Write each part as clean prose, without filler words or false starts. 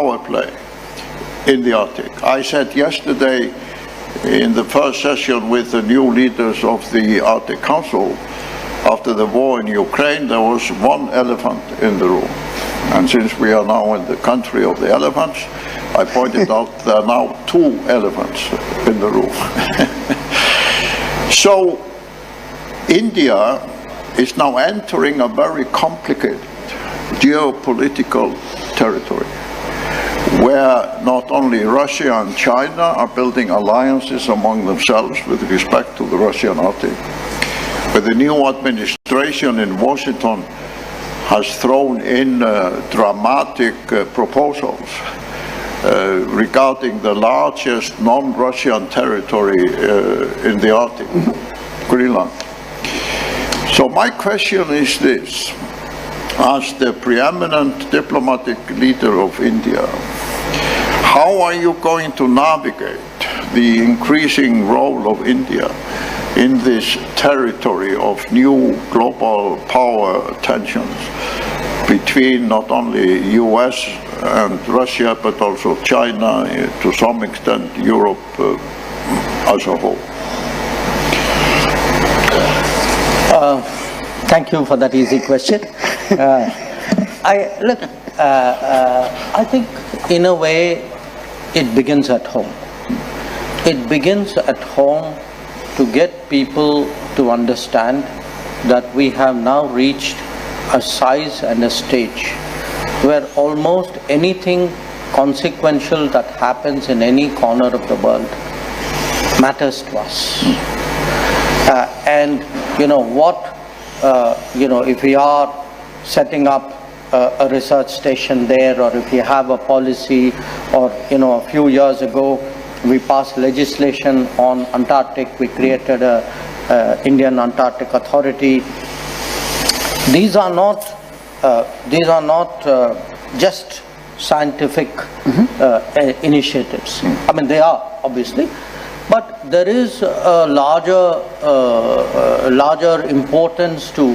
power play in the Arctic. I said yesterday in the first session with the new leaders of the Arctic Council, after the war in Ukraine, there was one elephant in the room. And since we are now in the country of the elephants, I pointed out there are now 2 elephants in the room. So India is now entering a very complicated geopolitical territory, where not only Russia and China are building alliances among themselves with respect to the Russian Arctic, but the new administration in Washington has thrown in dramatic proposals regarding the largest non-Russian territory in the Arctic, Greenland. So my question is this: as the preeminent diplomatic leader of India, how are you going to navigate the increasing role of India in this territory of new global power tensions between not only US and Russia, but also China, to some extent Europe as a whole? Thank you for that easy question. I think in a way it begins at home. It begins at home to get people to understand that we have now reached a size and a stage where almost anything consequential that happens in any corner of the world matters to us. And if we are setting up a research station there, or if we have a policy, or a few years ago we passed legislation on Antarctic, we created a Indian Antarctic Authority. These are not just scientific initiatives. I mean, they are obviously, but there is a larger importance to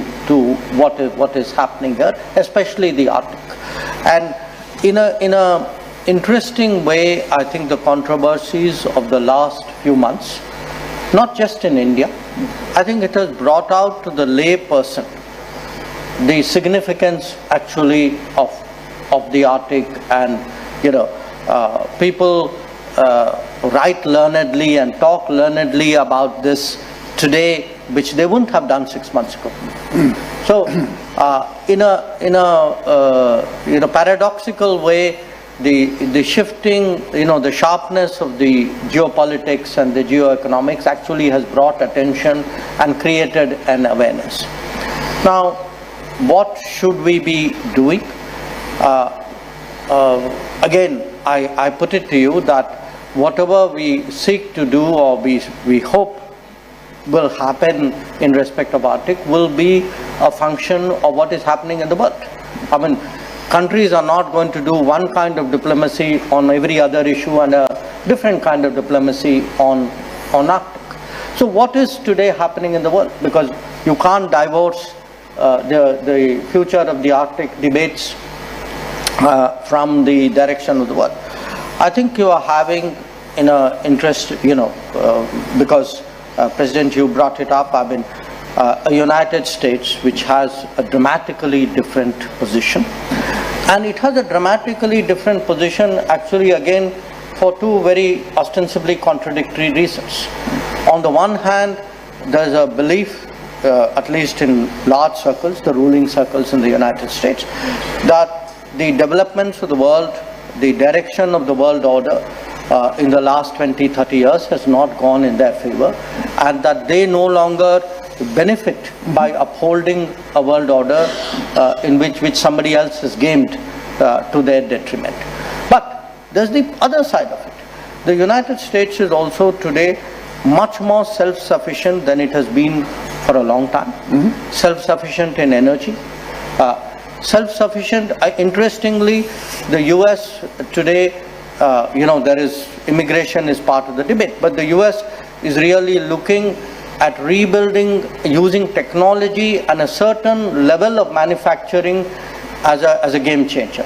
what is happening here, especially the Arctic. And in a interesting way, I think the controversies of the last few months, not just in India, I think it has brought out to the lay person the significance actually of the Arctic, and people write learnedly and talk learnedly about this today, which they wouldn't have done 6 months ago. So, in a paradoxical way, the shifting, the sharpness of the geopolitics and the geoeconomics actually has brought attention and created an awareness. Now, what should we be doing? Again, I put it to you that whatever we seek to do, or we hope will happen in respect of Arctic, will be a function of what is happening in the world. I mean, countries are not going to do one kind of diplomacy on every other issue and a different kind of diplomacy on Arctic. So what is today happening in the world? Because you can't divorce the future of the Arctic debates from the direction of the world. I think you are having interest, because President, you brought it up, I mean, a United States which has a dramatically different position. And it has a dramatically different position actually again for 2 very ostensibly contradictory reasons. On the one hand, there's a belief, at least in large circles, the ruling circles in the United States, that the developments of the world, the direction of the world order in the last 20-30 years has not gone in their favor, and that they no longer benefit by upholding a world order in which somebody else has gamed to their detriment. But there's the other side of it. The United States is also today much more self-sufficient than it has been for a long time. Self-sufficient in energy, self-sufficient, interestingly, the US today, there is, immigration is part of the debate, but the US is really looking at rebuilding using technology and a certain level of manufacturing as a game changer.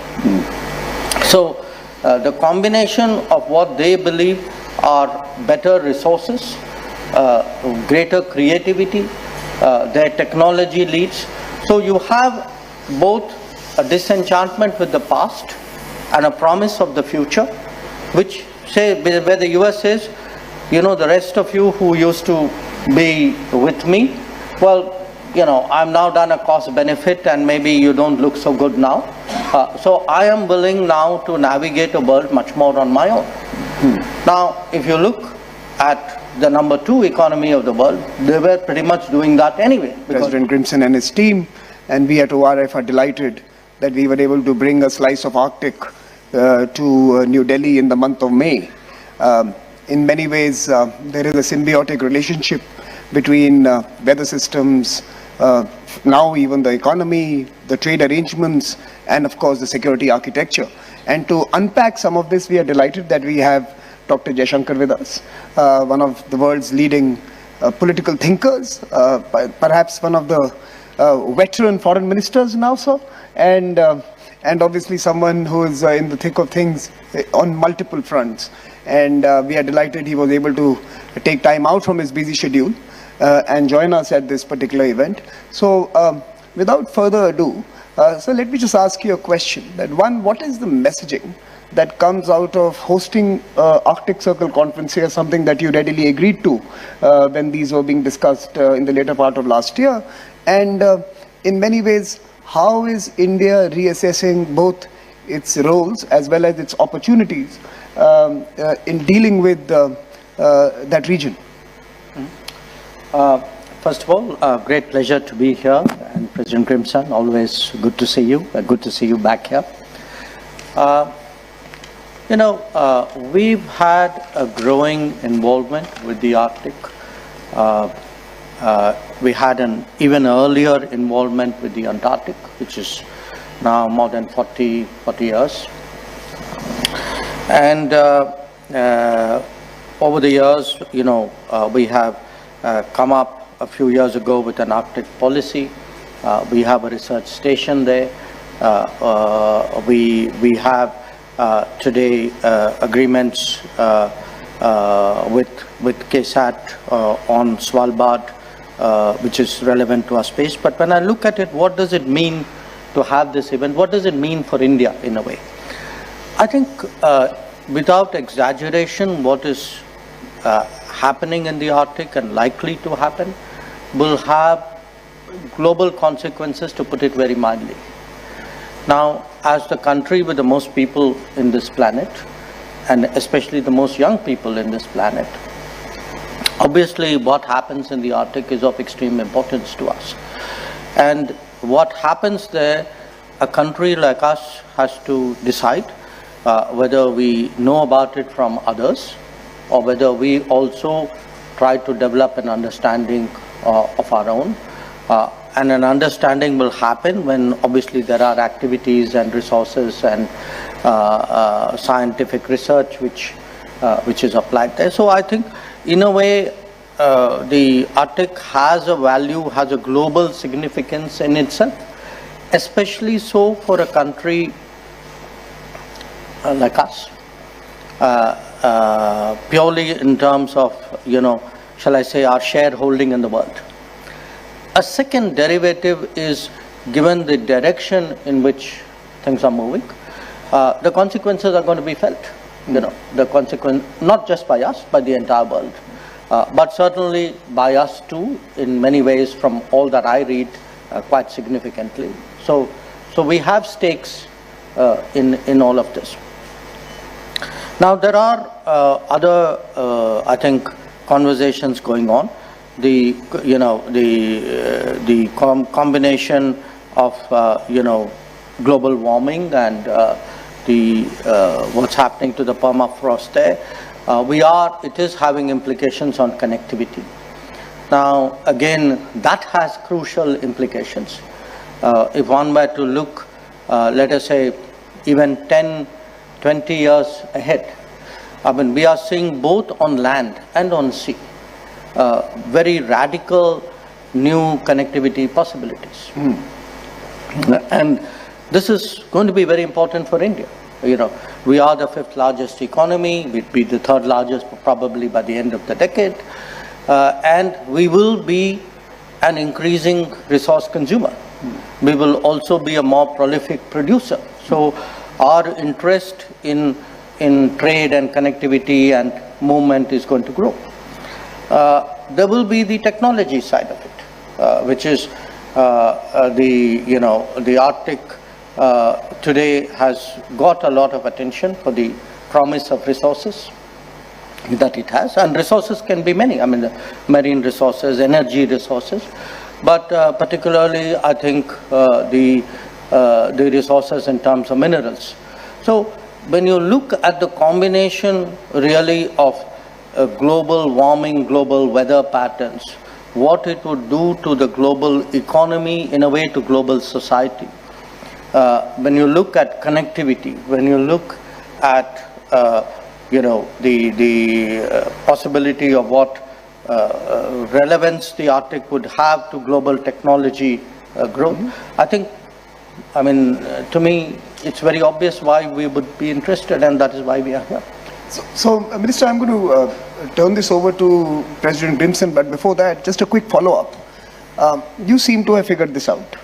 So the combination of what they believe are better resources, greater creativity, their technology leads. So you have both a disenchantment with the past and a promise of the future, which say where the US says, you know, the rest of you who used to be with me, well, you know, I've now done a cost benefit and maybe you don't look so good now. So I am willing now to navigate a world much more on my own. Now, if you look at the number 2 economy of the world, they were pretty much doing that anyway. President Grimson and his team and we at ORF are delighted that we were able to bring a slice of Arctic to New Delhi in the month of May. In many ways, there is a symbiotic relationship between weather systems, now even the economy, the trade arrangements, and of course the security architecture. And to unpack some of this, we are delighted that we have Dr. SJaishankar with us, one of the world's leading political thinkers, perhaps one of the veteran foreign ministers now, sir, and obviously someone who is in the thick of things on multiple fronts. And we are delighted he was able to take time out from his busy schedule and join us at this particular event. So without further ado, so let me just ask you a question. That one, what is the messaging that comes out of hosting Arctic Circle conference here, something that you readily agreed to when these were being discussed in the later part of last year? And in many ways, how is India reassessing both its roles as well as its opportunities in dealing with that region? First of all, great pleasure to be here, and President Grimson, always good to see you. Good to see you back here. You know, we've had a growing involvement with the Arctic. We had an even earlier involvement with the Antarctic, which is now more than 40 years. And over the years, you know, we have come up a few years ago with an Arctic policy. We have a research station there. We have today agreements with KSAT on Svalbard, which is relevant to our space. But when I look at it, what does it mean to have this event? What does it mean for India in a way? I think without exaggeration, what is happening in the Arctic and likely to happen will have global consequences, to put it very mildly. Now, as the country with the most people in this planet, and especially the most young people in this planet, obviously what happens in the Arctic is of extreme importance to us. And what happens there, a country like us has to decide whether we know about it from others, or whether we also try to develop an understanding of our own. And an understanding will happen when obviously there are activities and resources and scientific research which is applied there. So I think in a way the Arctic has a value, has a global significance in itself, especially so for a country like us. Purely in terms of, you know, shall I say, our shareholding in the world. A second derivative is, given the direction in which things are moving, the consequences are going to be felt. You know, the consequence, not just by us, by the entire world, but certainly by us too, in many ways, from all that I read, quite significantly. So we have stakes in all of this. Now, there are other, I think, conversations going on. The combination of global warming and what's happening to the permafrost there. It is having implications on connectivity. Now, again, that has crucial implications. If one were to look, let us say, even 10, 20 years ahead, I mean, we are seeing both on land and on sea very radical new connectivity possibilities. And this is going to be very important for India. we are the 5th largest economy, we'd be the 3rd largest probably by the end of the decade, and we will be an increasing resource consumer. We will also be a more prolific producer. So our interest in trade and connectivity and movement is going to grow. There will be the technology side of it, which is the Arctic today has got a lot of attention for the promise of resources that it has, and resources can be many. I mean, the marine resources, energy resources, but particularly I think the resources in terms of minerals. So when you look at the combination really of global warming, global weather patterns, what it would do to the global economy, in a way to global society. When you look at connectivity, when you look at the possibility of what relevance the Arctic would have to global technology growth, I think, to me, it's very obvious why we would be interested, and that is why we are here. So Minister, I'm going to turn this over to President Grimson, but before that, just a quick follow-up. You seem to have figured this out.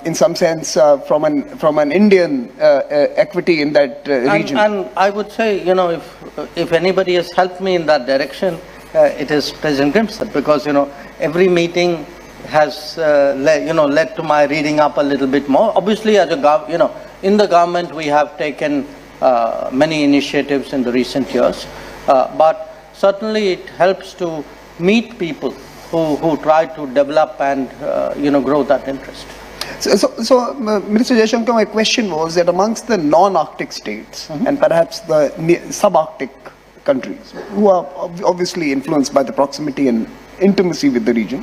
In some sense, from an Indian equity in that region. And I would say, if anybody has helped me in that direction, it is President Grimson, because every meeting has led to my reading up a little bit more. Obviously, as a in the government we have taken many initiatives in the recent years, but certainly it helps to meet people who try to develop and grow that interest. So Minister Jaishankar, my question was that amongst the non-Arctic states and perhaps the sub-Arctic countries, who are obviously influenced by the proximity and intimacy with the region,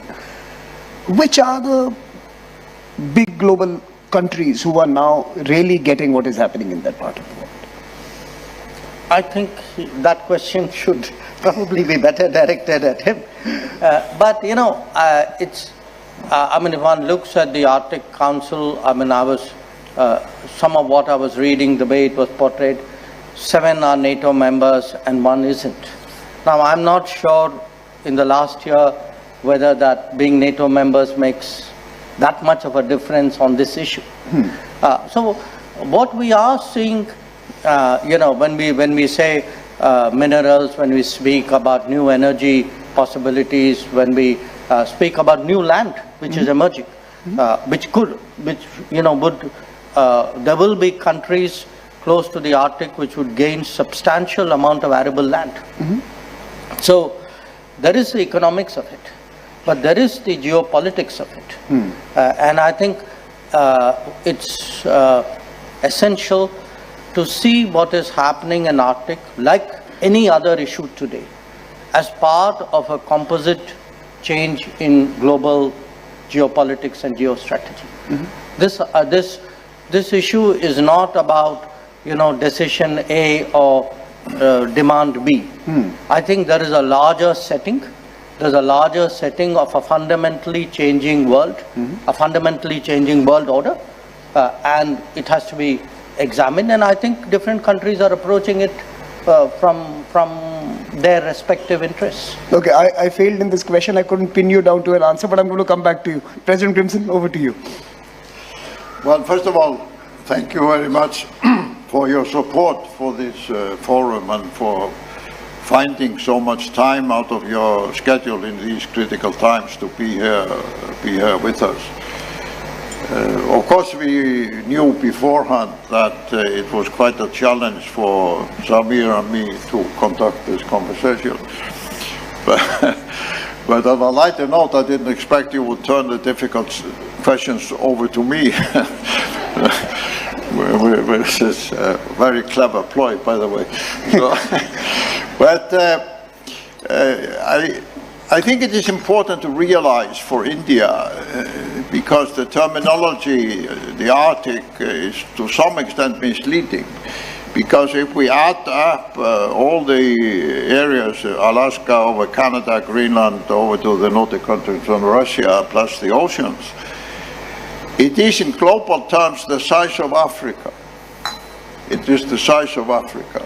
which are the big global countries who are now really getting what is happening in that part of the world? I think that question should probably be better directed at him. But it's, if one looks at the Arctic Council, some of what I was reading, the way it was portrayed, 7 are NATO members and 1 isn't. Now, I'm not sure in the last year whether that being NATO members makes that much of a difference on this issue. So what we are seeing, when we say minerals, when we speak about new energy possibilities, when we speak about new land which is emerging, there will be countries close to the Arctic which would gain substantial amount of arable land. So there is the economics of it, but there is the geopolitics of it. And I think it's essential to see what is happening in Arctic, like any other issue today, as part of a composite change in global geopolitics and geostrategy. This issue is not about decision A or demand B. I think there is a larger setting. There's a larger setting of a fundamentally changing world, a fundamentally changing world order, and it has to be examined. And I think different countries are approaching it from their respective interests. Okay, I failed in this question. I couldn't pin you down to an answer, but I'm going to come back to you. President Grimson, over to you. Well, first of all, thank you very much for your support for this forum and for finding so much time out of your schedule in these critical times to be here with us. Of course, we knew beforehand that it was quite a challenge for Samir and me to conduct this conversation. But on a lighter note, I didn't expect you would turn the difficult questions over to me. Which is a very clever ploy, by the way. So, but I think it is important to realize for India, because the terminology, the Arctic, is to some extent misleading. Because if we add up all the areas, Alaska over Canada, Greenland, over to the Nordic countries and Russia, plus the oceans, it is in global terms the size of Africa. It is the size of Africa.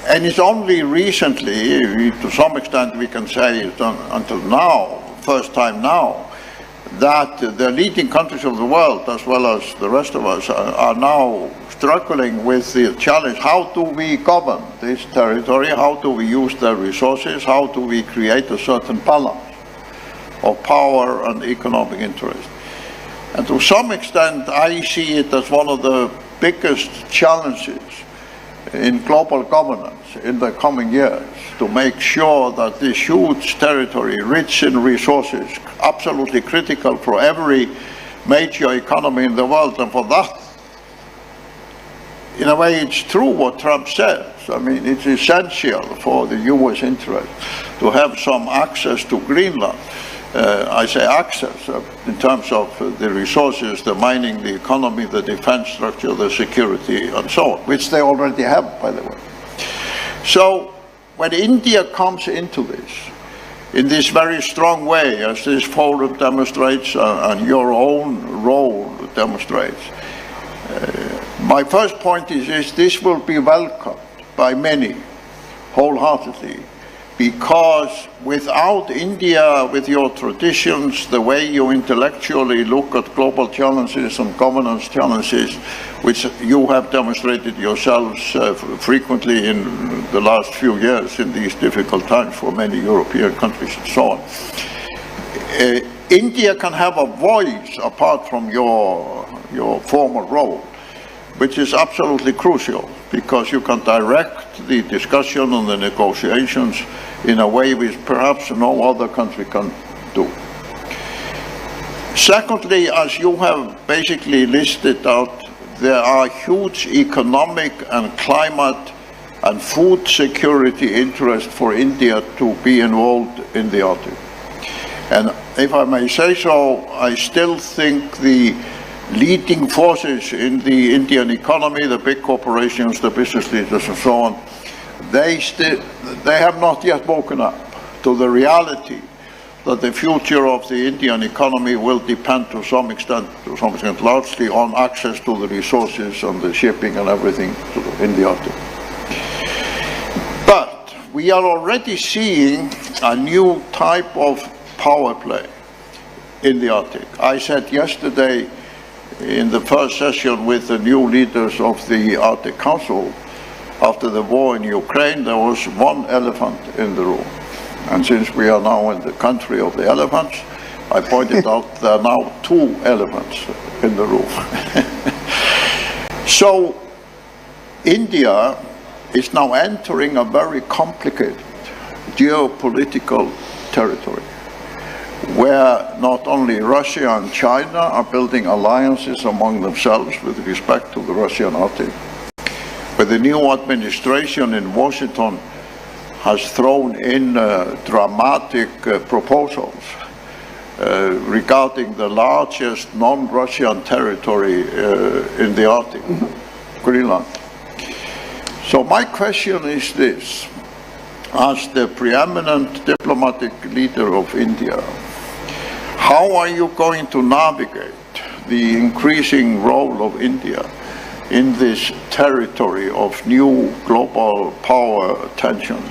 And it's only recently, to some extent we can say it's until now, first time now, that the leading countries of the world, as well as the rest of us, are now struggling with the challenge. How do we govern this territory? How do we use their resources? How do we create a certain balance of power and economic interest? And to some extent, I see it as one of the biggest challenges in global governance in the coming years, to make sure that this huge territory, rich in resources, absolutely critical for every major economy in the world, and for that, in a way, it's true what Trump says. I mean, it's essential for the US interest to have some access to Greenland. I say access in terms of the resources, the mining, the economy, the defense structure, the security, and so on, which they already have, by the way. So when India comes into this, in this very strong way, as this forum demonstrates and your own role demonstrates, my first point is this will be welcomed by many wholeheartedly, because without India, with your traditions, the way you intellectually look at global challenges and governance challenges, which you have demonstrated yourselves frequently in the last few years in these difficult times for many European countries and so on, India can have a voice apart from your former role, which is absolutely crucial, because you can direct the discussion and the negotiations in a way which perhaps no other country can do. Secondly, as you have basically listed out, there are huge economic and climate and food security interest for India to be involved in the Arctic. And if I may say so, I still think the leading forces in the Indian economy, the big corporations, the business leaders and so on, they have not yet woken up to the reality that the future of the Indian economy will depend to some extent largely on access to the resources and the shipping and everything in the Arctic. But we are already seeing a new type of power play in the Arctic. I said yesterday in the first session with the new leaders of the Arctic Council, after the war in Ukraine, there was one elephant in the room. And since we are now in the country of the elephants, I pointed out there are now 2 elephants in the room. So India is now entering a very complicated geopolitical territory, where not only Russia and China are building alliances among themselves with respect to the Russian Arctic, but the new administration in Washington has thrown in dramatic proposals regarding the largest non-Russian territory in the Arctic, Greenland. So my question is this: as the preeminent diplomatic leader of India, how are you going to navigate the increasing role of India in this territory of new global power tensions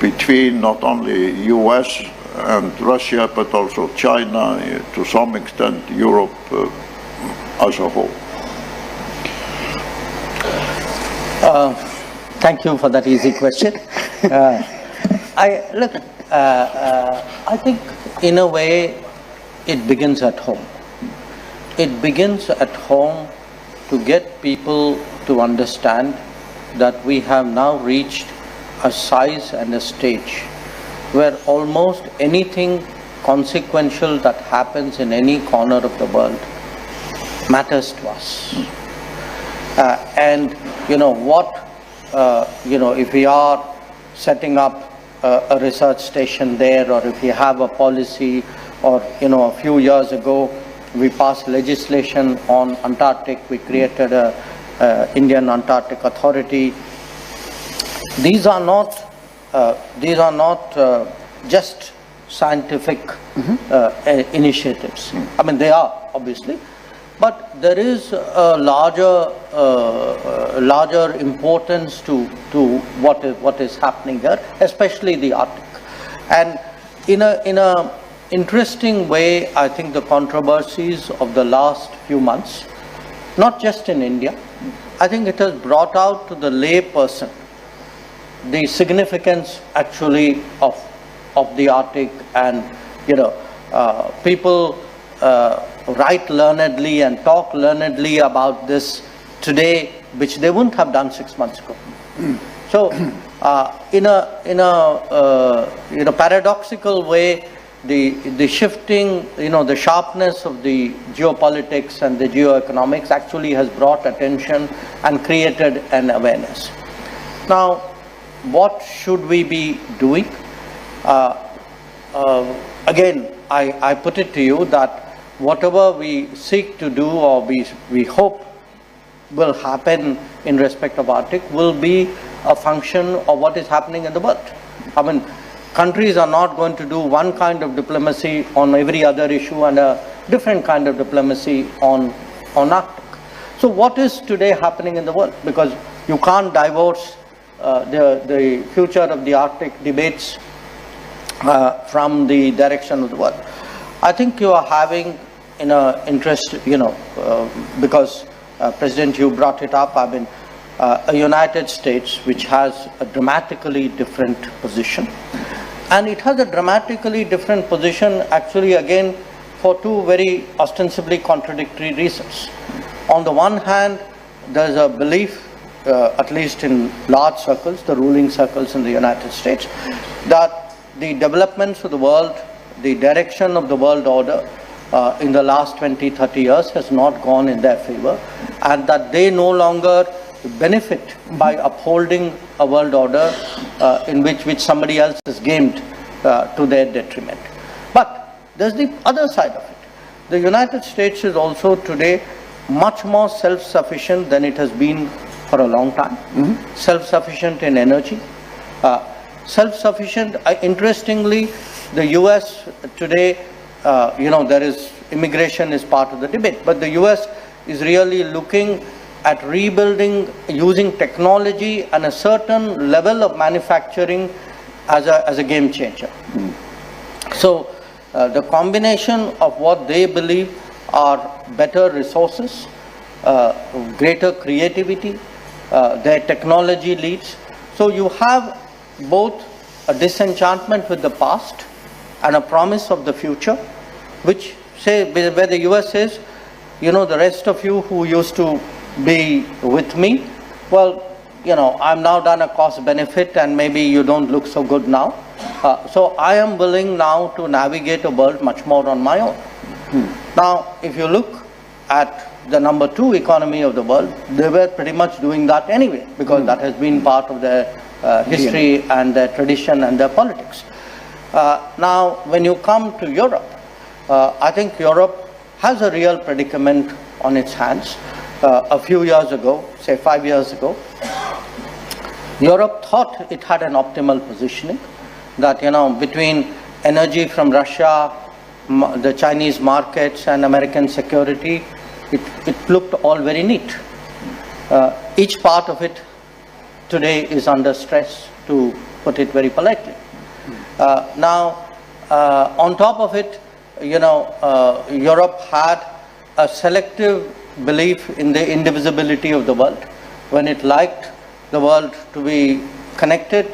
between not only US and Russia, but also China, to some extent Europe as a whole? Thank you for that easy question. I think in a way it begins at home. It begins at home to get people to understand that we have now reached a size and a stage where almost anything consequential that happens in any corner of the world matters to us. And you know what, if we are setting up a research station there, or if we have a policy, or a few years ago we passed legislation on Antarctic, we created a Indian Antarctic Authority. These are not just scientific initiatives. I mean, they are obviously, But there is a larger importance to what is happening here, especially the Arctic. And in a interesting way, I think the controversies of the last few months, not just in India, I think it has brought out to the lay person the significance actually of the Arctic, and people write learnedly and talk learnedly about this today, which they wouldn't have done 6 months ago. So, in a paradoxical way, the shifting, the sharpness of the geopolitics and the geoeconomics actually has brought attention and created an awareness. Now, what should we be doing? Again, I put it to you that whatever we seek to do or we hope will happen in respect of Arctic will be a function of what is happening in the world. I mean, countries are not going to do one kind of diplomacy on every other issue and a different kind of diplomacy on Arctic. So what is today happening in the world? Because you can't divorce the future of the Arctic debates from the direction of the world. I think you are having interest, because President, you brought it up. I mean, a United States which has a dramatically different position, and it has a dramatically different position actually again for two very ostensibly contradictory reasons. On the one hand, there's a belief, at least in large circles, the ruling circles in the United States, that the developments of the world, the direction of the world order in the last 20-30 years has not gone in their favor, and that they no longer benefit by upholding a world order in which somebody else is gamed to their detriment. But there's the other side of it. The United States is also today much more self-sufficient than it has been for a long time. Self-sufficient in energy, self-sufficient, interestingly, the US today, there is immigration is part of the debate, but the US is really looking at rebuilding using technology and a certain level of manufacturing as a game changer. So the combination of what they believe are better resources, greater creativity, their technology leads. So you have both a disenchantment with the past and a promise of the future, which where the US says, the rest of you who used to be with me, well, I'm now done a cost benefit and maybe you don't look so good now. So I am willing now to navigate a world much more on my own. Now, if you look at the number 2 economy of the world, they were pretty much doing that anyway, because that has been part of their history and their tradition and their politics. Now, when you come to Europe, I think Europe has a real predicament on its hands. A few years ago, say 5 years ago, Europe thought it had an optimal positioning, that, between energy from Russia, the Chinese markets and American security, it looked all very neat. Each part of it today is under stress, to put it very politely. Now, on top of it, Europe had a selective belief in the indivisibility of the world. When it liked the world to be connected,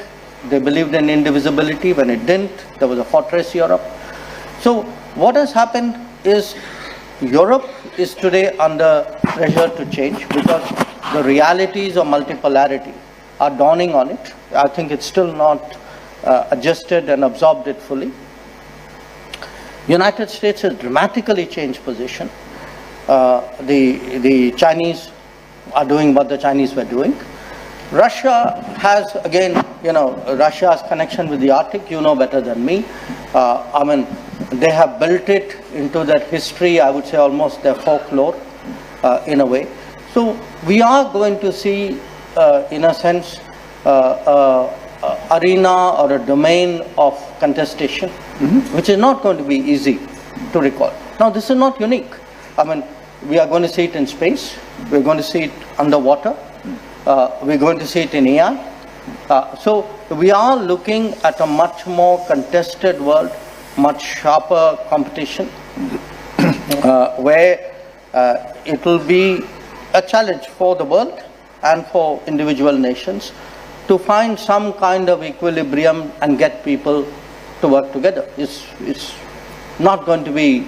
they believed in indivisibility. When it didn't, there was a fortress Europe. So what has happened is Europe is today under pressure to change, because the realities of multipolarity are dawning on it. I think it's still not adjusted and absorbed it fully. United States has dramatically changed position. The Chinese are doing what the Chinese were doing. Russia has, again, Russia's connection with the Arctic, better than me. I mean, they have built it into their history, I would say almost their folklore, in a way. So we are going to see, in a sense, arena or a domain of contestation, which is not going to be easy to recall. Now, this is not unique. I mean, we are going to see it in space, we're going to see it underwater, we're going to see it in AI. So we are looking at a much more contested world, much sharper competition, where it will be a challenge for the world and for individual nations to find some kind of equilibrium and get people to work together. It's not going to be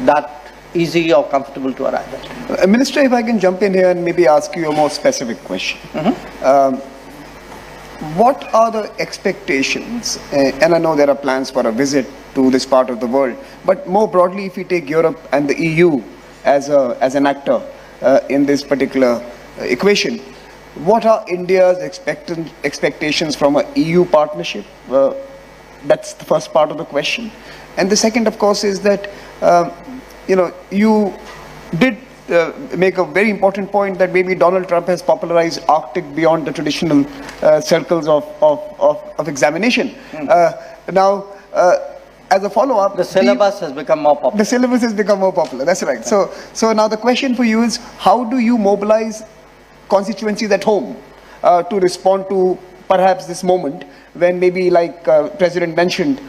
that easy or comfortable to arrive at. Minister, if I can jump in here and maybe ask you a more specific question. What are the expectations, and I know there are plans for a visit to this part of the world, but more broadly, if we take Europe and the EU as an actor in this particular equation, what are India's expectations from an EU partnership? That's the first part of the question. And the second, of course, is that, you did make a very important point that maybe Donald Trump has popularized Arctic beyond the traditional circles of examination. Now, as a follow-up, the syllabus has become more popular. The syllabus has become more popular, that's right. So now the question for you is, how do you mobilize constituencies at home to respond to perhaps this moment when maybe, like President mentioned,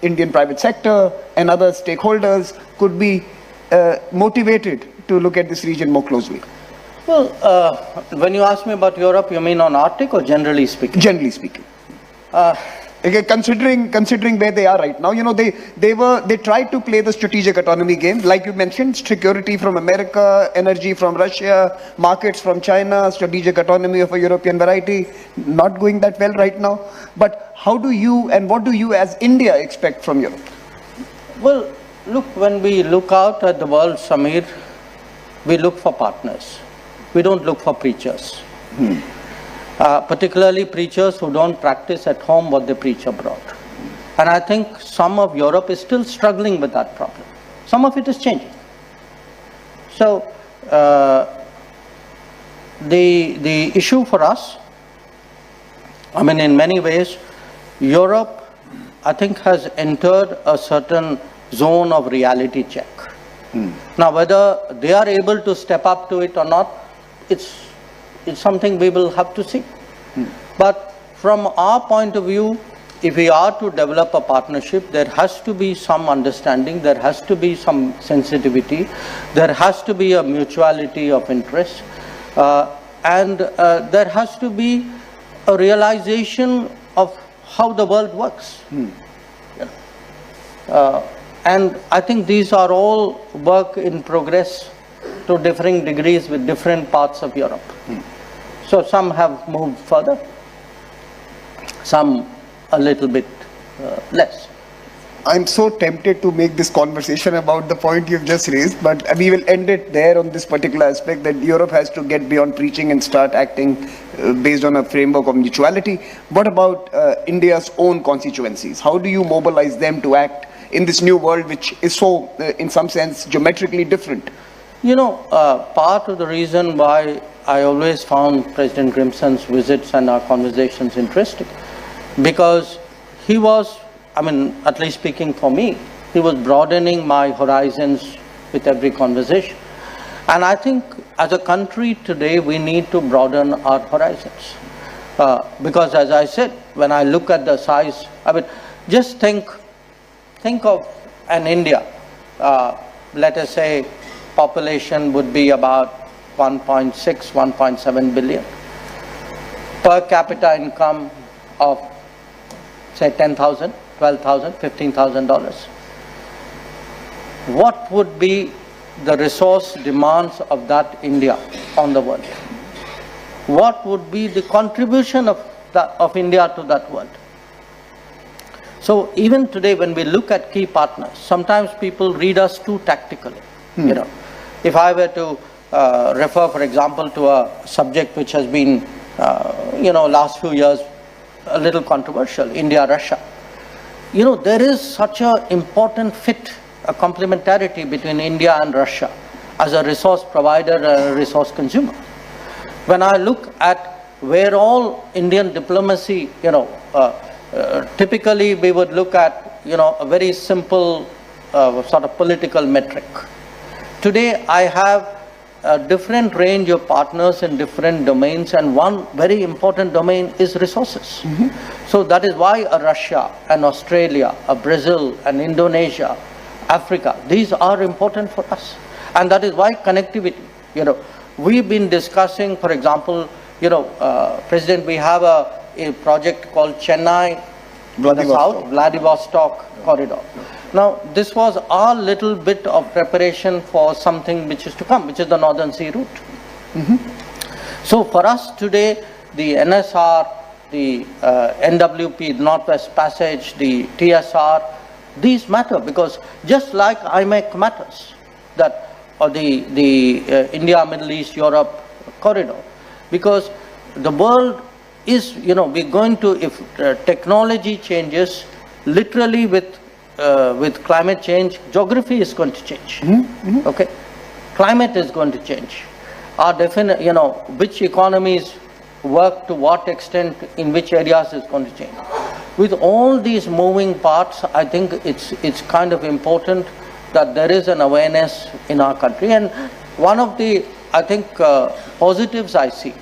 Indian private sector and other stakeholders could be motivated to look at this region more closely? Well, when you ask me about Europe, you mean on Arctic or generally speaking? Generally speaking. Again, considering where they are right now, they tried to play the strategic autonomy game, like you mentioned, security from America, energy from Russia, markets from China, strategic autonomy of a European variety, not going that well right now. But how do you and what do you as India expect from Europe? Well, look, when we look out at the world, Samir, we look for partners. We don't look for preachers. Particularly preachers who don't practice at home what they preach abroad. And I think some of Europe is still struggling with that problem. Some of it is changing. So, the issue for us, I mean, in many ways, Europe, I think, has entered a certain zone of reality check. Now, whether they are able to step up to it or not, it's something we will have to see. But from our point of view, if we are to develop a partnership, there has to be some understanding, there has to be some sensitivity, there has to be a mutuality of interest, and there has to be a realization of how the world works. And I think these are all work in progress to differing degrees with different parts of Europe. So some have moved further, some a little bit less. I'm so tempted to make this conversation about the point you've just raised, but we will end it there on this particular aspect, that Europe has to get beyond preaching and start acting based on a framework of mutuality. What about India's own constituencies? How do you mobilize them to act in this new world, which is so, in some sense, geometrically different? Part of the reason why I always found President Grimson's visits and our conversations interesting, because he was, I mean, at least speaking for me, he was broadening my horizons with every conversation. And I think as a country today, we need to broaden our horizons. Because as I said, when I look at the size, I mean, just think of an India, let us say population would be about 1.6, 1.7 billion. Per capita income of, say, $10,000, $12,000, $15,000. What would be the resource demands of that India on the world? What would be the contribution of India to that world? So even today, when we look at key partners, sometimes people read us too tactically. If I were to refer, for example, to a subject which has been, last few years, a little controversial, India-Russia. There is such an important fit, a complementarity between India and Russia as a resource provider and a resource consumer. When I look at where all Indian diplomacy, typically we would look at, a very simple sort of political metric. Today, I have a different range of partners in different domains, and one very important domain is resources. So that is why a Russia, an Australia, a Brazil, an Indonesia, Africa, these are important for us. And that is why connectivity, we've been discussing, for example, President, we have a project called Chennai, Vladivostok corridor. Now, this was our little bit of preparation for something which is to come, which is the Northern Sea route. So for us today, the NSR, the NWP, Northwest Passage, the TSR, these matter because just like IMEC matters, that or the India, Middle East, Europe corridor, because the world is, we're going to, if technology changes, literally with climate change, geography is going to change. Okay, climate is going to change. Our definite, which economies work to what extent in which areas is going to change. With all these moving parts, I think it's kind of important that there is an awareness in our country. And one of the, I think, positives I see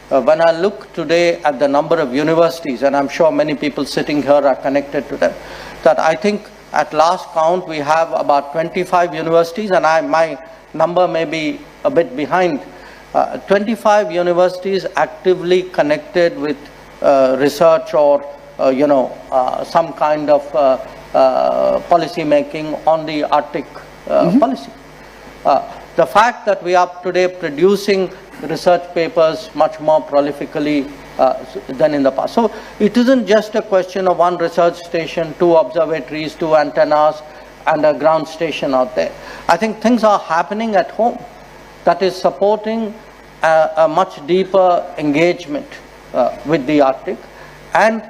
when I look today at the number of universities, and I'm sure many people sitting here are connected to them, that I think at last count we have about 25 universities, and my number may be a bit behind. 25 universities actively connected with research or some kind of policy making on the Arctic policy. The fact that we are today producing research papers much more prolifically than in the past. So it isn't just a question of one research station, 2 observatories, 2 antennas, and a ground station out there. I think things are happening at home that is supporting a much deeper engagement with the Arctic. And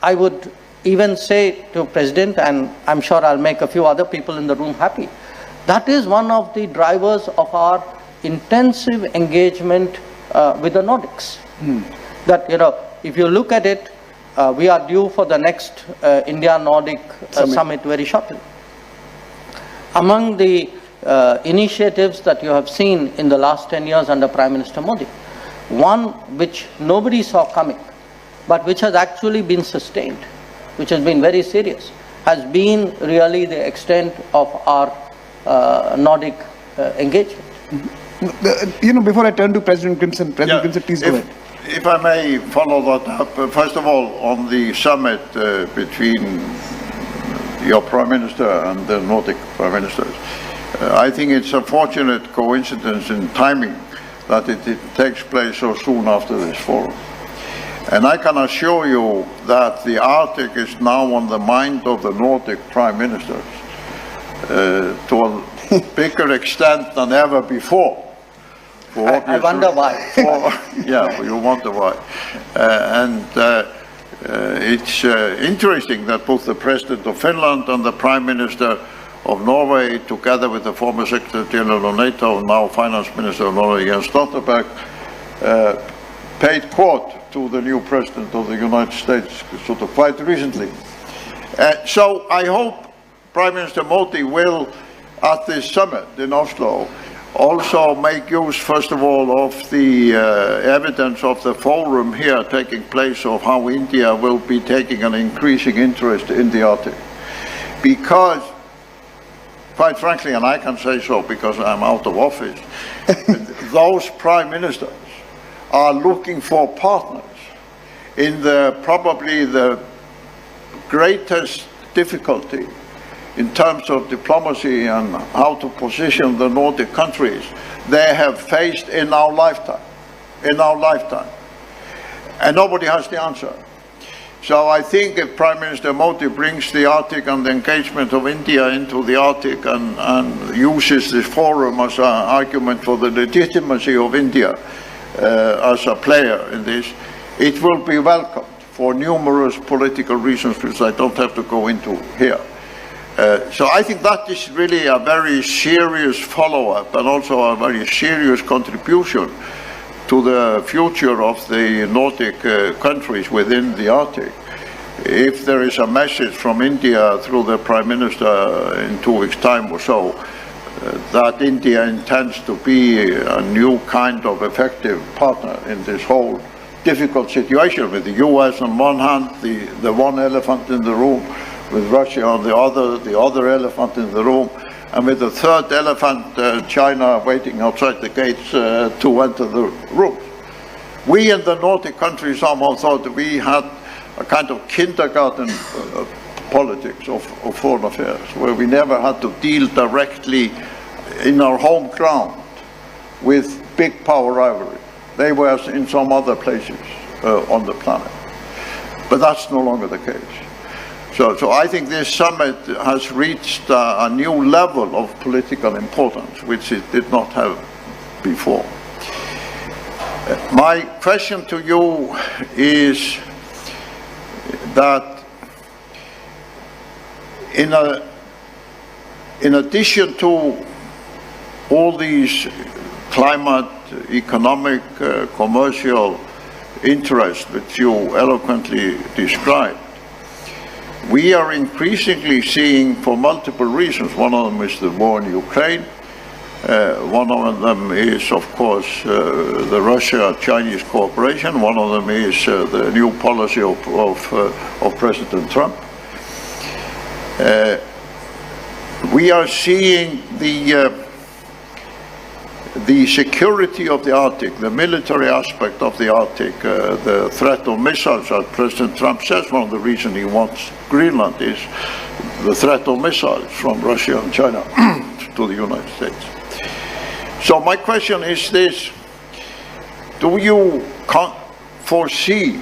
I would even say to President, and I'm sure I'll make a few other people in the room happy, that is one of the drivers of our intensive engagement with the Nordics. That, if you look at it, we are due for the next India-Nordic summit very shortly. Among the initiatives that you have seen in the last 10 years under Prime Minister Modi, one which nobody saw coming, but which has actually been sustained, which has been very serious, has been really the extent of our Nordic engagement. Before I turn to President Grimson, please go ahead. If I may follow that up, first of all, on the summit between your Prime Minister and the Nordic Prime Ministers, I think it's a fortunate coincidence in timing that it takes place so soon after this forum. And I can assure you that the Arctic is now on the mind of the Nordic Prime Ministers to a bigger extent than ever before. I wonder why. Yeah, you wonder why. It's interesting that both the President of Finland and the Prime Minister of Norway, together with the former Secretary General of NATO, now Finance Minister of Norway, Jens Stoltenberg, paid court to the new President of the United States sort of quite recently. So I hope Prime Minister Modi will, at this summit in Oslo, also make use, first of all, of the evidence of the forum here taking place of how India will be taking an increasing interest in the Arctic. Because, quite frankly, and I can say so because I'm out of office, those prime ministers are looking for partners in probably the greatest difficulty in terms of diplomacy and how to position the Nordic countries they have faced in our lifetime. And nobody has the answer. So I think if Prime Minister Modi brings the Arctic and the engagement of India into the Arctic and uses this forum as an argument for the legitimacy of India as a player in this, it will be welcomed for numerous political reasons which I don't have to go into here. So I think that is really a very serious follow-up and also a very serious contribution to the future of the Nordic countries within the Arctic. If there is a message from India through the Prime Minister in 2 weeks' time or so, that India intends to be a new kind of effective partner in this whole difficult situation, with the US on one hand, the one elephant in the room, with Russia on the other elephant in the room, and with the third elephant, China, waiting outside the gates to enter the room. We in the Nordic countries somehow thought we had a kind of kindergarten politics of foreign affairs, where we never had to deal directly in our home ground with big power rivalry. They were in some other places on the planet. But that's no longer the case. So I think this summit has reached a new level of political importance, which it did not have before. My question to you is that in addition to all these climate, economic, commercial interests which you eloquently described, we are increasingly seeing, for multiple reasons, one of them is the war in Ukraine, one of them is, of course, the Russia-Chinese cooperation, one of them is the new policy of President Trump. We are seeing the security of the Arctic, the military aspect of the Arctic, the threat of missiles, as President Trump says, one of the reasons he wants Greenland is the threat of missiles from Russia and China to the United States. So my question is this: do you foresee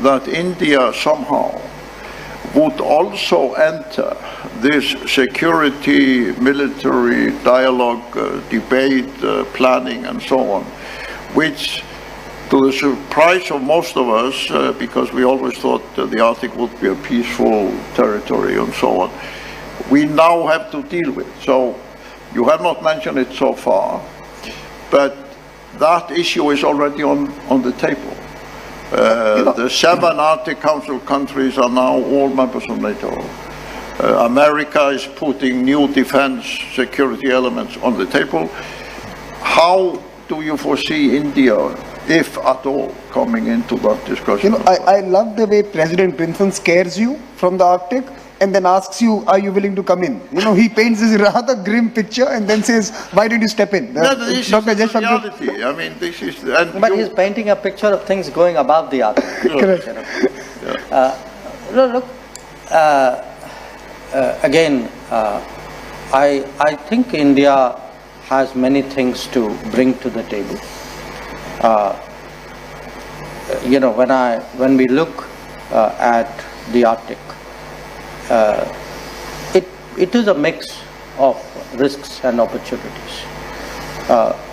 that India somehow would also enter this security, military dialogue, debate, planning, and so on, which, to the surprise of most of us, because we always thought the Arctic would be a peaceful territory and so on, we now have to deal with? So you have not mentioned it so far, but that issue is already on the table. The 7 Arctic Council countries are now all members of NATO. America is putting new defense security elements on the table. How do you foresee India, if at all, coming into that discussion? I love the way President Clinton scares you from the Arctic and then asks you, are you willing to come in? He paints this rather grim picture and then says, why did you step in? No, this is the reality. I mean, this is... But he's painting a picture of things going above the Arctic. Correct. Look, again, I think India has many things to bring to the table. When we look at the Arctic, it is a mix of risks and opportunities.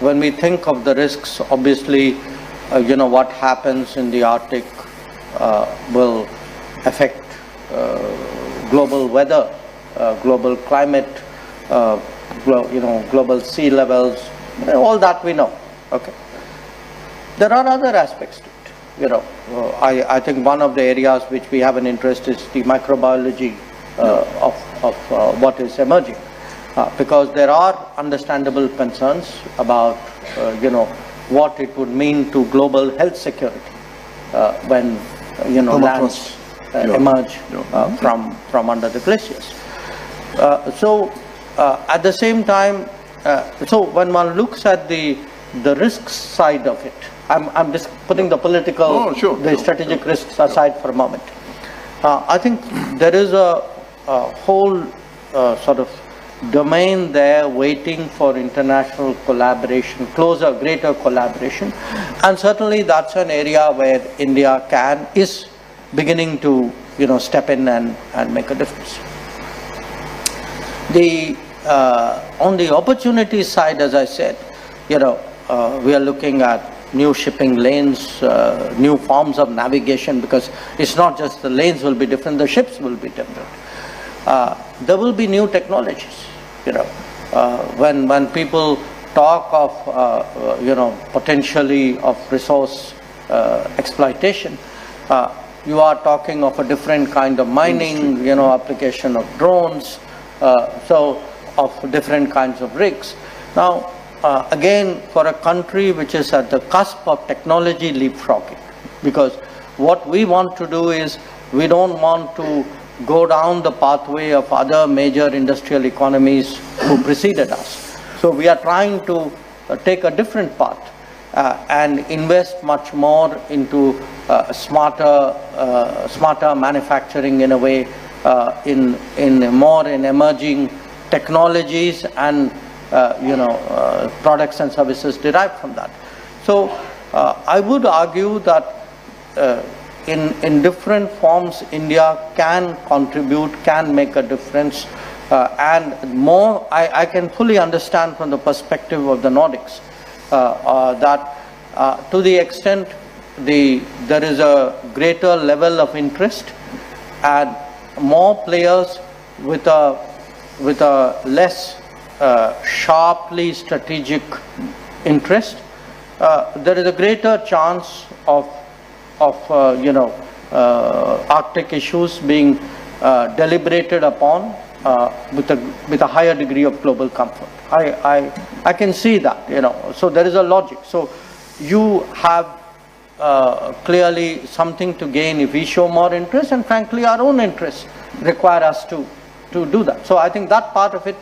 When we think of the risks, obviously, what happens in the Arctic will affect global weather, global climate, global sea levels, all that we know. Okay. There are other aspects to it. I think one of the areas which we have an interest is the microbiology of what is emerging, because there are understandable concerns about what it would mean to global health security when lands emerge from under the glaciers. So at the same time, so when one looks at the risk side of it, I'm just putting the political, strategic risks aside for a moment. I think there is a whole sort of domain there waiting for international collaboration, closer, greater collaboration, and certainly that's an area where India is beginning to step in and make a difference. On the opportunity side, as I said, we are looking at new shipping lanes, new forms of navigation, because it's not just the lanes will be different, the ships will be different. There will be new technologies. When people talk of potentially of resource exploitation, you are talking of a different kind of mining, application of drones. So different kinds of rigs. Now, again, for a country which is at the cusp of technology leapfrogging, because what we want to do is we don't want to go down the pathway of other major industrial economies who preceded us. So we are trying to take a different path and invest much more into smarter manufacturing in a way, in emerging technologies and products and services derived from that. So I would argue that in different forms, India can contribute, can make a difference, and more, I can fully understand from the perspective of the Nordics that to the extent there is a greater level of interest and more players with a less sharply strategic interest, there is a greater chance of Arctic issues being deliberated upon with a higher degree of global comfort. I can see that, so there is a logic. So you have clearly something to gain if we show more interest, and frankly our own interests require us to do that. So I think that part of it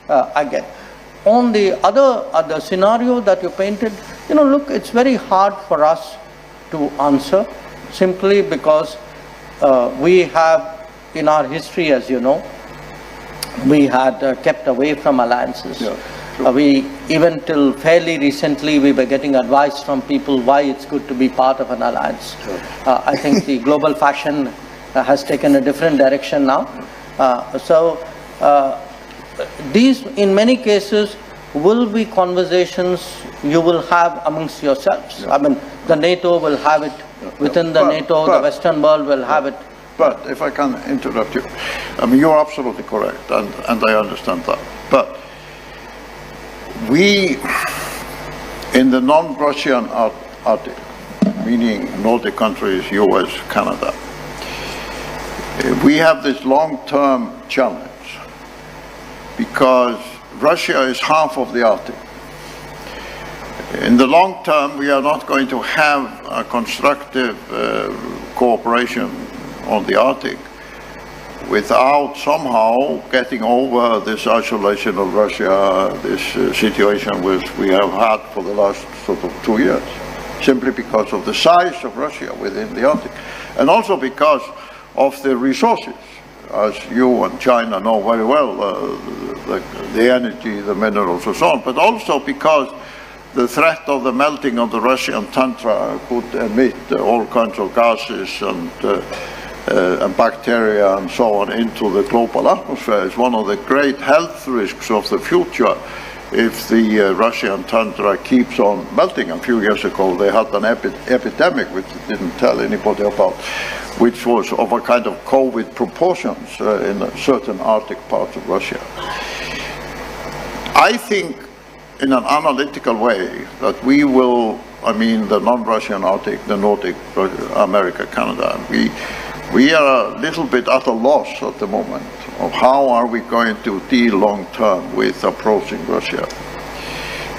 I get. On the other scenario that you painted, look, it's very hard for us to answer, simply because we have, in our history, as you know, we had kept away from alliances. Yeah, sure. We, even till fairly recently, we were getting advice from people why it's good to be part of an alliance. Sure. I think the global fashion has taken a different direction now. These, in many cases, will be conversations you will have amongst yourselves. Yeah. I mean, the NATO will have it within the NATO, the Western world will have it. But if I can interrupt you, I mean, you're absolutely correct, and I understand that. But we, in the non-Russian Arctic, meaning Nordic countries, US, Canada, we have this long-term challenge because Russia is half of the Arctic. In the long term, we are not going to have a constructive cooperation on the Arctic without somehow getting over this isolation of Russia, this situation which we have had for the last sort of 2 years, simply because of the size of Russia within the Arctic, and also because of the resources, as you and China know very well, the energy, the minerals and so on, but also because the threat of the melting of the Russian tundra could emit all kinds of gases and bacteria and so on into the global atmosphere is one of the great health risks of the future if the Russian tundra keeps on melting. A few years ago they had an epidemic which they didn't tell anybody about, which was of a kind of COVID proportions in certain Arctic parts of Russia. I think in an analytical way that we will, I mean the non-Russian Arctic, the Nordic, America, Canada, we are a little bit at a loss at the moment of how are we going to deal long term with approaching Russia.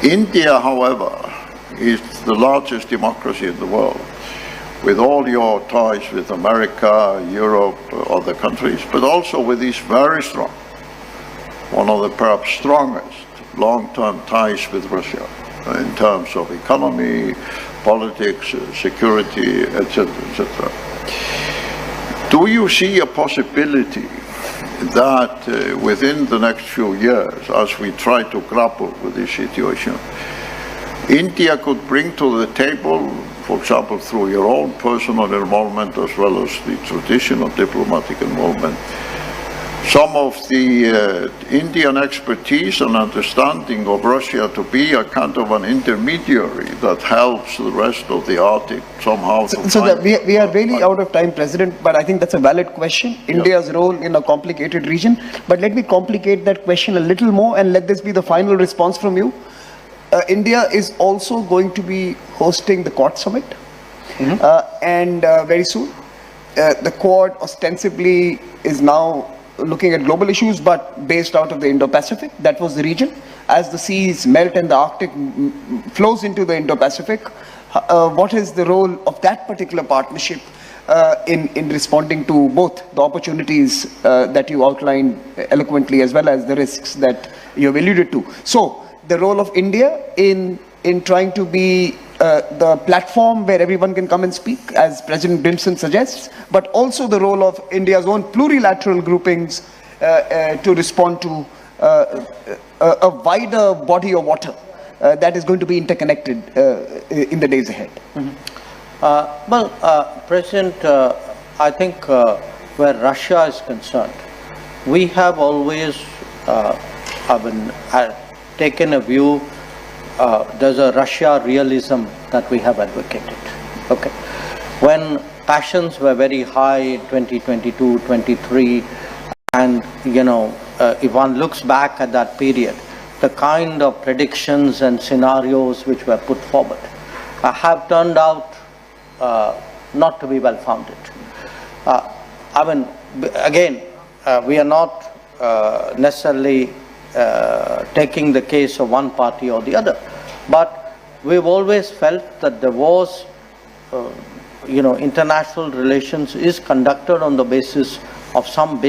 India, however, is the largest democracy in the world, with all your ties with America, Europe, other countries, but also with these very strong, one of the perhaps strongest long-term ties with Russia in terms of economy, politics, security, etc., etc. Do you see a possibility that within the next few years, as we try to grapple with this situation, India could bring to the table, for example, through your own personal involvement as well as the traditional diplomatic involvement, some of the Indian expertise and understanding of Russia to be a kind of an intermediary that helps the rest of the Arctic somehow? We are really out of time, President, but I think that's a valid question, India's role in a complicated region. But let me complicate that question a little more and let this be the final response from you. India is also going to be hosting the Quad Summit, and very soon. The Quad ostensibly is now looking at global issues, but based out of the Indo-Pacific. That was the region. As the seas melt and the Arctic flows into the Indo-Pacific, what is the role of that particular partnership in responding to both the opportunities that you outlined eloquently as well as the risks that you have alluded to? So, the role of India in trying to be the platform where everyone can come and speak, as President Grimson suggests, but also the role of India's own plurilateral groupings to respond to a wider body of water that is going to be interconnected in the days ahead. President, I think where Russia is concerned, we have always taken a view. There's a Russia realism that we have advocated. Okay, when passions were very high in 2022, 23, and if one looks back at that period, the kind of predictions and scenarios which were put forward have turned out not to be well founded. We are not necessarily taking the case of one party or the other, but we've always felt that there was, international relations is conducted on the basis of some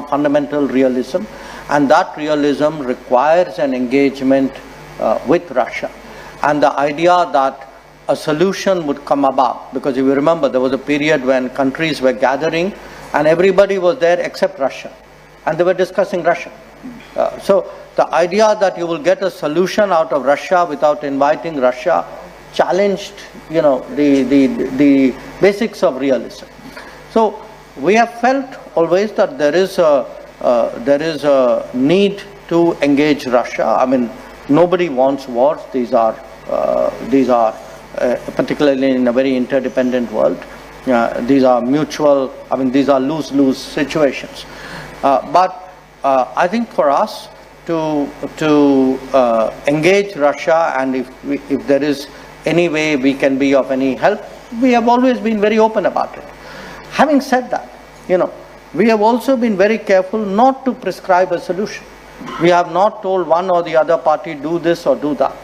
fundamental realism, and that realism requires an engagement with Russia. And the idea that a solution would come about, because if you remember, there was a period when countries were gathering and everybody was there except Russia, and they were discussing Russia. So the idea that you will get a solution out of Russia without inviting Russia challenged, the basics of realism. So we have felt always that there is a need to engage Russia. I mean, nobody wants wars. These are particularly in a very interdependent world. These are mutual. I mean, these are lose-lose situations. But I think for us to engage Russia, and if there is any way we can be of any help, we have always been very open about it. Having said that, we have also been very careful not to prescribe a solution. We have not told one or the other party do this or do that,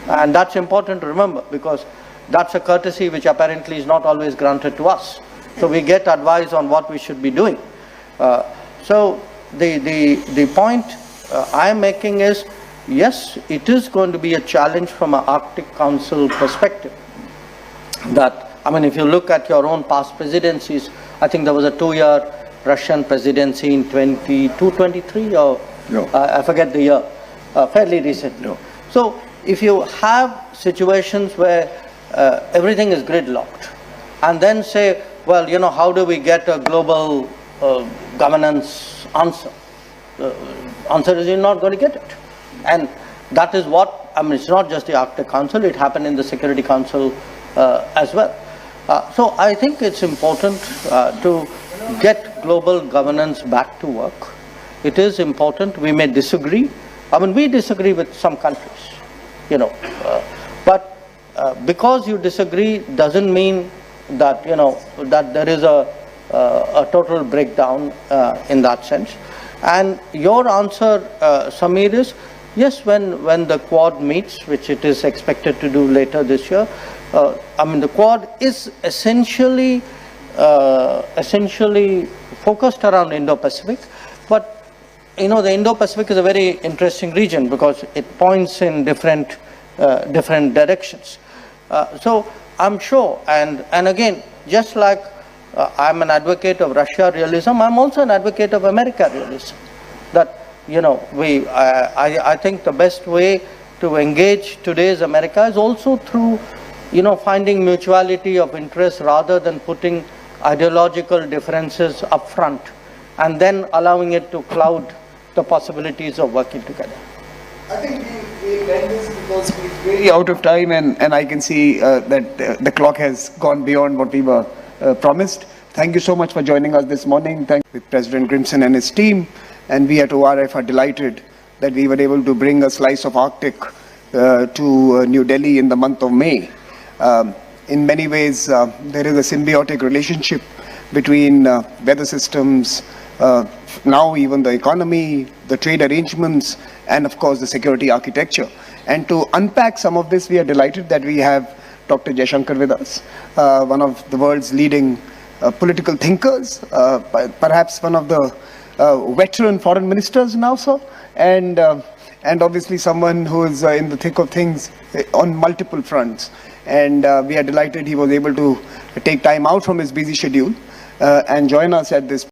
and that's important to remember, because that's a courtesy which apparently is not always granted to us. So we get advice on what we should be doing. So the point I am making is, yes, it is going to be a challenge from an Arctic Council perspective. If you look at your own past presidencies, I think there was a 2-year Russian presidency in 22-23, or no. I forget the year, fairly recently. No. So if you have situations where everything is gridlocked, and then say, well, how do we get a global governance answer? The answer is you're not going to get it. And that is what, it's not just the Arctic Council, it happened in the Security Council as well. So I think it's important to get global governance back to work. It is important. We may disagree. We disagree with some countries, but because you disagree doesn't mean that, that there is a total breakdown in that sense. And your answer, Samir, is yes, when the Quad meets, which it is expected to do later this year, the Quad is essentially focused around Indo-Pacific, but the Indo-Pacific is a very interesting region because it points in different directions. So I'm sure, and again, just like I'm an advocate of Russia realism, I'm also an advocate of America realism. That I think the best way to engage today's America is also through finding mutuality of interest rather than putting ideological differences up front and then allowing it to cloud the possibilities of working together. I think we end this because we're very out of time, and I can see that the clock has gone beyond what we were promised. Thank you so much for joining us this morning. Thank you, President Grimson and his team, and we at ORF are delighted that we were able to bring a slice of Arctic to New Delhi in the month of May. In many ways, there is a symbiotic relationship between weather systems, now even the economy, the trade arrangements, and of course the security architecture. And to unpack some of this, we are delighted that we have Dr. SJaishankar with us, one of the world's leading political thinkers, perhaps one of the veteran foreign ministers now, sir, and obviously someone who is in the thick of things on multiple fronts. And we are delighted he was able to take time out from his busy schedule and join us at this